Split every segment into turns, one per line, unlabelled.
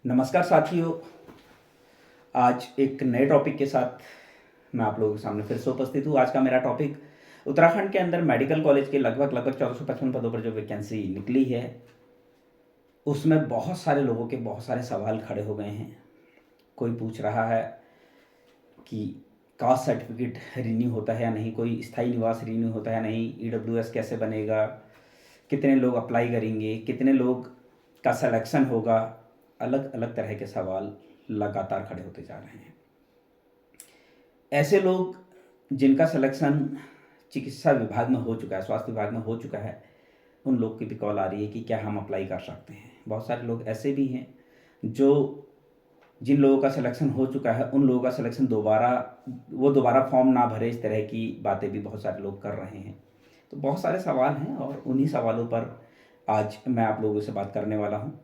नमस्कार साथियों। आज एक नए टॉपिक के साथ मैं आप लोगों के सामने फिर से उपस्थित हूँ। आज का मेरा टॉपिक उत्तराखंड के अंदर मेडिकल कॉलेज के लगभग 1455 पदों पर जो वैकेंसी निकली है उसमें बहुत सारे लोगों के बहुत सारे सवाल खड़े हो गए हैं। कोई पूछ रहा है कि कास्ट सर्टिफिकेट रिन्यू होता है या नहीं, कोई स्थायी निवास रिन्यू होता है या नहीं, ईडब्ल्यूएस कैसे बनेगा, कितने लोग अप्लाई करेंगे, कितने लोग का सिलेक्शन होगा। अलग अलग तरह के सवाल लगातार खड़े होते जा रहे हैं। ऐसे लोग जिनका सिलेक्शन चिकित्सा विभाग में हो चुका है, स्वास्थ्य विभाग में हो चुका है, उन लोग की भी कॉल आ रही है कि क्या हम अप्लाई कर सकते हैं। बहुत सारे लोग ऐसे भी हैं जो जिन लोगों का सिलेक्शन हो चुका है उन लोगों का सिलेक्शन दोबारा फॉर्म ना भरे, इस तरह की बातें भी बहुत सारे लोग कर रहे हैं। तो बहुत सारे सवाल हैं और उन्हीं सवालों पर आज मैं आप लोगों से बात करने वाला हूँ।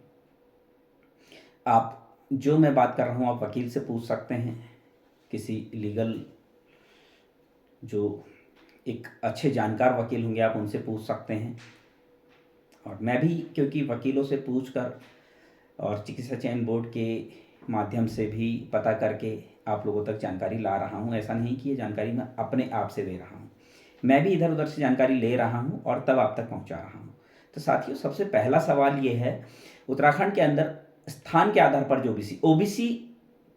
आप जो मैं बात कर रहा हूँ आप वकील से पूछ सकते हैं, किसी लीगल जो एक अच्छे जानकार वकील होंगे आप उनसे पूछ सकते हैं। और मैं भी क्योंकि वकीलों से पूछकर और चिकित्सा चयन बोर्ड के माध्यम से भी पता करके आप लोगों तक जानकारी ला रहा हूँ। ऐसा नहीं कि ये जानकारी मैं अपने आप से दे रहा हूँ, मैं भी इधर उधर से जानकारी ले रहा हूँ और तब आप तक पहुँचा रहा हूँ। तो साथियों, सबसे पहला सवाल ये है, उत्तराखंड के अंदर स्थान के आधार पर जो ओबीसी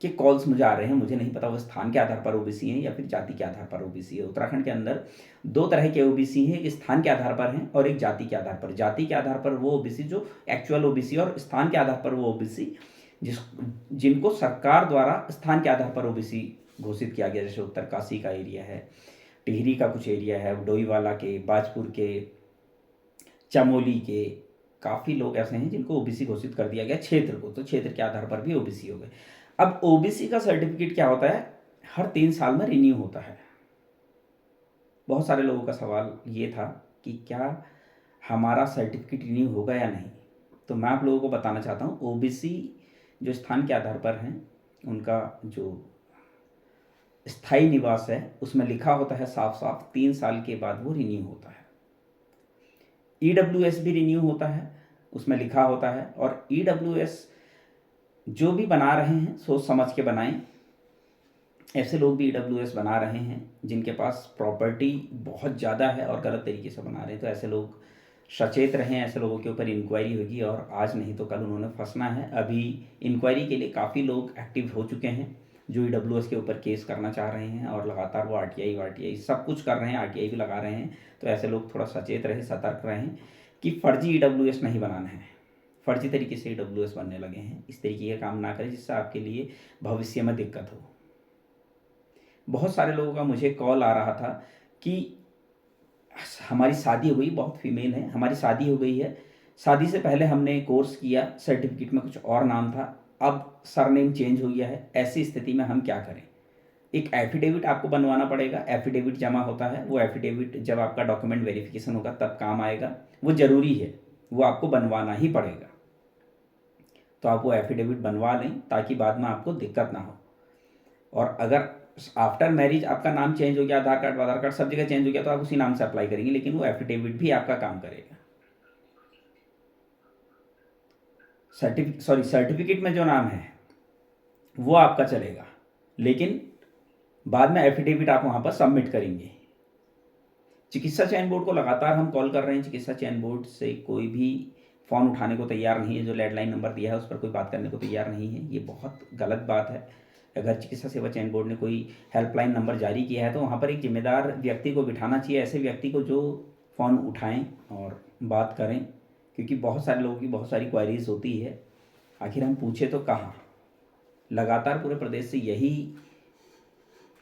के कॉल्स मुझे आ रहे हैं, मुझे नहीं पता वो स्थान के आधार पर ओबीसी हैं या फिर जाति के आधार पर ओबीसी है। उत्तराखंड के अंदर दो तरह के ओबीसी हैं, एक स्थान के आधार पर हैं और एक जाति के आधार पर। जाति के आधार पर वो ओबीसी जो एक्चुअल ओबीसी, और स्थान के आधार पर वो ओबीसी जिनको सरकार द्वारा स्थान के आधार पर ओबीसी घोषित किया गया। जैसे उत्तरकाशी का एरिया है, टिहरी का कुछ एरिया है, डोईवाला के, बाजपुर के, चमोली के, काफ़ी लोग ऐसे हैं जिनको ओबीसी घोषित कर दिया गया क्षेत्र को, तो क्षेत्र के आधार पर भी ओबीसी हो गए। अब ओबीसी का सर्टिफिकेट क्या होता है, हर 3 साल में रिन्यू होता है। बहुत सारे लोगों का सवाल ये था कि क्या हमारा सर्टिफिकेट रिन्यू होगा या नहीं। तो मैं आप लोगों को बताना चाहता हूँ, ओबीसी जो स्थान के आधार पर हैं उनका जो स्थायी निवास है उसमें लिखा होता है साफ साफ 3 साल के बाद वो रिन्यू होता है। ईडब्ल्यूएस भी रिन्यू होता है, उसमें लिखा होता है। और ईडब्ल्यूएस जो भी बना रहे हैं सोच समझ के बनाएं। ऐसे लोग भी ईडब्ल्यूएस बना रहे हैं जिनके पास प्रॉपर्टी बहुत ज़्यादा है और गलत तरीके से बना रहे हैं, तो ऐसे लोग सचेत रहें। ऐसे लोगों के ऊपर इंक्वायरी होगी और आज नहीं तो कल उन्होंने फंसना है। अभी इंक्वायरी के लिए काफ़ी लोग एक्टिव हो चुके हैं जो ईडब्ल्यूएस के ऊपर केस करना चाह रहे हैं और लगातार वो आरटीआई सब कुछ कर रहे हैं, आरटीआई भी लगा रहे हैं। तो ऐसे लोग थोड़ा सचेत रहें, सतर्क रहें कि फर्जी ईडब्ल्यूएस नहीं बनाना है। फर्जी तरीके से ईडब्ल्यूएस बनने लगे हैं, इस तरीके का काम ना करें जिससे आपके लिए भविष्य में दिक्कत हो। बहुत सारे लोगों का मुझे कॉल आ रहा था कि हमारी शादी हो गई, बहुत फीमेल है, हमारी शादी हो गई है, शादी से पहले हमने कोर्स किया, सर्टिफिकेट में कुछ और नाम था, अब सरनेम चेंज हो गया है, ऐसी स्थिति में हम क्या करें। एक एफिडेविट आपको बनवाना पड़ेगा। एफिडेविट जमा होता है, वो एफिडेविट जब आपका डॉक्यूमेंट वेरिफिकेशन होगा तब काम आएगा, वो ज़रूरी है, वो आपको बनवाना ही पड़ेगा। तो आप वो एफिडेविट बनवा लें ताकि बाद में आपको दिक्कत ना हो। और अगर आफ्टर मैरिज आपका नाम चेंज हो गया, आधार कार्ड सब जगह चेंज हो गया, तो आप उसी नाम से अप्लाई करेंगे, लेकिन वो एफिडेविट भी आपका काम करेगा। सर्टिफिकेट में जो नाम है वो आपका चलेगा, लेकिन बाद में एफिडेविट आप वहां पर सबमिट करेंगे। चिकित्सा चयन बोर्ड को लगातार हम कॉल कर रहे हैं, चिकित्सा चयन बोर्ड से कोई भी फ़ोन उठाने को तैयार नहीं है। जो लैंडलाइन नंबर दिया है उस पर कोई बात करने को तैयार नहीं है, ये बहुत गलत बात है। अगर चिकित्सा सेवा चयन बोर्ड ने कोई हेल्पलाइन नंबर जारी किया है तो वहाँ पर एक जिम्मेदार व्यक्ति को बिठाना चाहिए, ऐसे व्यक्ति को जो फ़ोन उठाएं और बात करें, क्योंकि बहुत सारे लोगों की बहुत सारी क्वायरीज होती है। आखिर हम पूछे तो कहाँ। लगातार पूरे प्रदेश से यही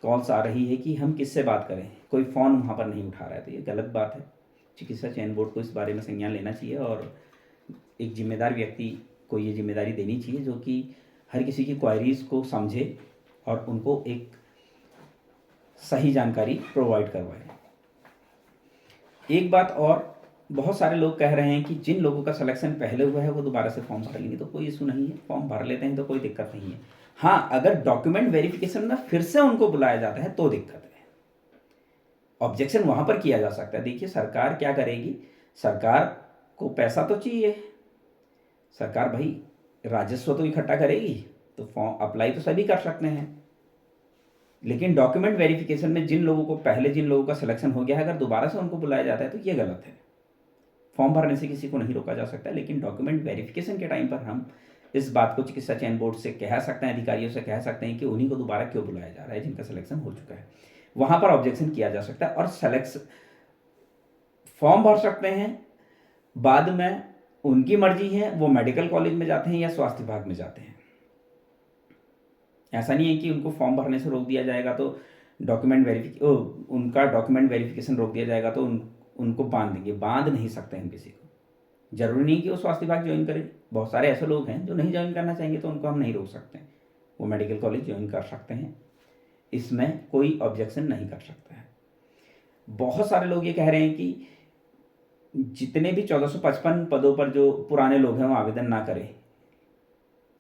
कॉल्स आ रही है कि हम किससे बात करें, कोई फ़ोन वहाँ पर नहीं उठा रहा है, तो ये गलत बात है। चिकित्सा चयन बोर्ड को इस बारे में संज्ञान लेना चाहिए और एक जिम्मेदार व्यक्ति को ये जिम्मेदारी देनी चाहिए जो कि हर किसी की क्वायरीज़ को समझे और उनको एक सही जानकारी प्रोवाइड करवाए। एक बात और, बहुत सारे लोग कह रहे हैं कि जिन लोगों का सिलेक्शन पहले हुआ है वो दोबारा से फॉर्म भर लेंगे, तो कोई इशू नहीं है, फॉर्म भर लेते हैं तो कोई दिक्कत नहीं है। हाँ, अगर डॉक्यूमेंट वेरिफिकेशन में फिर से उनको बुलाया जाता है तो दिक्कत है, ऑब्जेक्शन वहाँ पर किया जा सकता है। देखिए सरकार क्या करेगी, सरकार को पैसा तो चाहिए, सरकार भाई राजस्व तो इकट्ठा करेगी, तो फॉर्म अप्लाई तो सभी कर सकते हैं, लेकिन डॉक्यूमेंट वेरिफिकेशन में जिन लोगों को पहले जिन लोगों का सिलेक्शन हो गया है, अगर दोबारा से उनको बुलाया जाता है तो ये गलत है। फॉर्म भरने से किसी को नहीं रोका जा सकता, लेकिन डॉक्यूमेंट वेरिफिकेशन के टाइम पर हम इस बात को चिकित्सा चयन बोर्ड से कह सकते हैं, अधिकारियों से कह सकते हैं कि उन्हीं को दोबारा क्यों बुलाया जा रहा है जिनका सिलेक्शन हो चुका है। वहां पर ऑब्जेक्शन किया जा सकता है और सेलेक्शन फॉर्म भर सकते हैं। बाद में उनकी मर्जी है, वो मेडिकल कॉलेज में जाते हैं या स्वास्थ्य विभाग में जाते हैं। ऐसा नहीं है कि उनको फॉर्म भरने से रोक दिया जाएगा तो उनका डॉक्यूमेंट वेरिफिकेशन रोक दिया जाएगा तो उनको बांध देंगे। बांध नहीं सकते हम किसी को। जरूरी नहीं कि वो स्वास्थ्य विभाग ज्वाइन करे। बहुत सारे ऐसे लोग हैं जो नहीं ज्वाइन करना चाहेंगे, तो उनको हम नहीं रोक सकते, वो मेडिकल कॉलेज ज्वाइन कर सकते हैं, इसमें कोई ऑब्जेक्शन नहीं कर सकता है। बहुत सारे लोग ये कह रहे हैं कि जितने भी 1455 पदों पर जो पुराने लोग हैं वो आवेदन ना करें।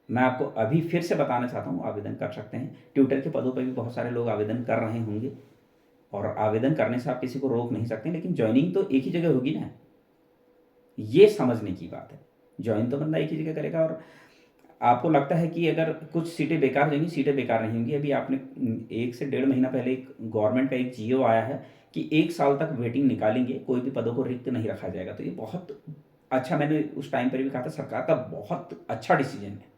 मैं आपको अभी फिर से बताना चाहता हूँ, आवेदन कर सकते हैं। ट्यूटर के पदों पर भी बहुत सारे लोग आवेदन कर रहे होंगे, और आवेदन करने से आप किसी को रोक नहीं सकते, लेकिन ज्वाइनिंग तो एक ही जगह होगी ना, ये समझने की बात है। ज्वाइन तो बंदा एक ही जगह करेगा। और आपको लगता है कि अगर कुछ सीटें बेकार हो जाएंगी, सीटें बेकार नहीं होंगी। अभी आपने 1 से 1.5 महीना पहले एक गवर्नमेंट का एक जीओ आया है कि 1 साल तक वेटिंग निकालेंगे, कोई भी पदों को रिक्त नहीं रखा जाएगा। तो ये बहुत अच्छा, मैंने उस टाइम पर भी कहा था, सरकार का बहुत अच्छा डिसीजन है।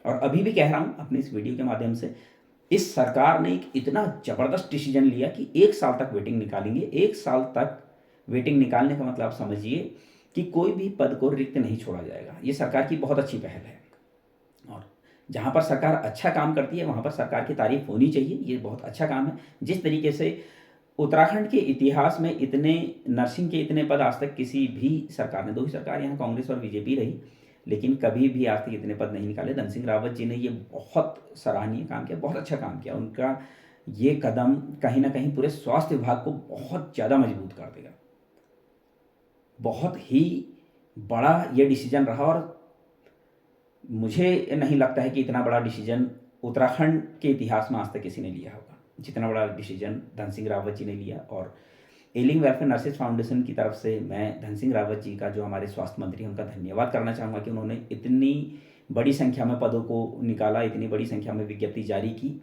और अभी भी कह रहा हूँ अपनी इस वीडियो के माध्यम से, इस सरकार ने एक इतना ज़बरदस्त डिसीजन लिया कि 1 साल तक वेटिंग निकालेंगे। 1 साल तक वेटिंग निकालने का मतलब आप समझिए कि कोई भी पद को रिक्त नहीं छोड़ा जाएगा। ये सरकार की बहुत अच्छी पहल है, और जहाँ पर सरकार अच्छा काम करती है वहाँ पर सरकार की तारीफ होनी चाहिए। ये बहुत अच्छा काम है। जिस तरीके से उत्तराखंड के इतिहास में इतने नर्सिंग के इतने पद आज तक किसी भी सरकार ने, 2 ही सरकार यहाँ कांग्रेस और बीजेपी रही, लेकिन कभी भी आज तक इतने पद नहीं निकाले। धन सिंह रावत जी ने ये बहुत सराहनीय काम किया, बहुत अच्छा काम किया। उनका ये कदम कहीं ना कहीं पूरे स्वास्थ्य विभाग को बहुत ज़्यादा मजबूत कर देगा। बहुत ही बड़ा ये डिसीजन रहा, और मुझे नहीं लगता है कि इतना बड़ा डिसीजन उत्तराखंड के इतिहास में आज तक किसी ने लिया होगा जितना बड़ा डिसीजन धन सिंह रावत जी ने लिया। और एलिंग वेलफेयर नर्सेज फाउंडेशन की तरफ से मैं धन सिंह रावत जी का, जो हमारे स्वास्थ्य मंत्री हैं, उनका धन्यवाद करना चाहूँगा कि उन्होंने इतनी बड़ी संख्या में पदों को निकाला, इतनी बड़ी संख्या में विज्ञप्ति जारी की,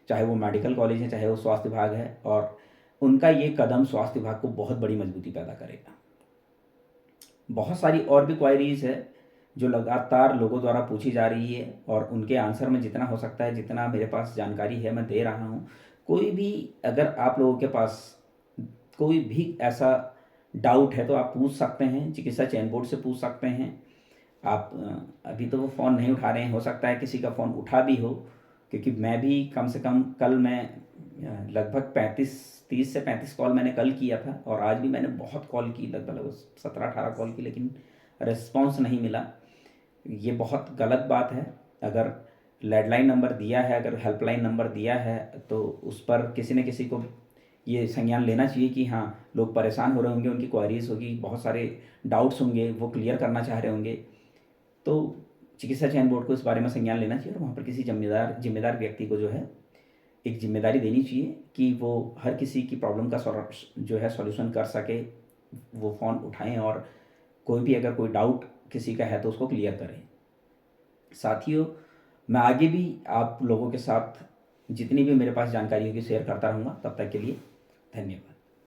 चाहे वो मेडिकल कॉलेज है, चाहे वो स्वास्थ्य विभाग है। और उनका ये कदम स्वास्थ्य विभाग को बहुत बड़ी मजबूती पैदा करेगा। बहुत सारी और भी क्वायरीज है जो लगातार लोगों द्वारा पूछी जा रही है, और उनके आंसर में जितना हो सकता है, जितना मेरे पास जानकारी है, मैं दे रहा हूँ। कोई भी अगर आप लोगों के पास कोई भी ऐसा डाउट है तो आप पूछ सकते हैं, चिकित्सा चयन बोर्ड से पूछ सकते हैं आप। अभी तो वो फ़ोन नहीं उठा रहे हैं, हो सकता है किसी का फ़ोन उठा भी हो, क्योंकि मैं भी कम से कम कल मैं लगभग 30 से 35 कॉल मैंने कल किया था, और आज भी मैंने बहुत कॉल की, लगभग 17-18 कॉल की, लेकिन रिस्पॉन्स नहीं मिला। ये बहुत गलत बात है। अगर लैंडलाइन नंबर दिया है, अगर हेल्पलाइन नंबर दिया है, तो उस पर किसी न किसी को ये संज्ञान लेना चाहिए कि हाँ, लोग परेशान हो रहे होंगे, उनकी क्वारीज होगी, बहुत सारे डाउट्स होंगे, वो क्लियर करना चाह रहे होंगे। तो चिकित्सा चयन बोर्ड को इस बारे में संज्ञान लेना चाहिए, और वहाँ पर किसी जिम्मेदार व्यक्ति को जो है एक जिम्मेदारी देनी चाहिए कि वो हर किसी की प्रॉब्लम का जो है सॉल्यूशन कर सके। वो फ़ोन उठाएं, और कोई भी अगर कोई डाउट किसी का है तो उसको क्लियर करें। साथियों, मैं आगे भी आप लोगों के साथ जितनी भी मेरे पास जानकारी होगी शेयर करता रहूँगा। तब तक के लिए धन्यवाद।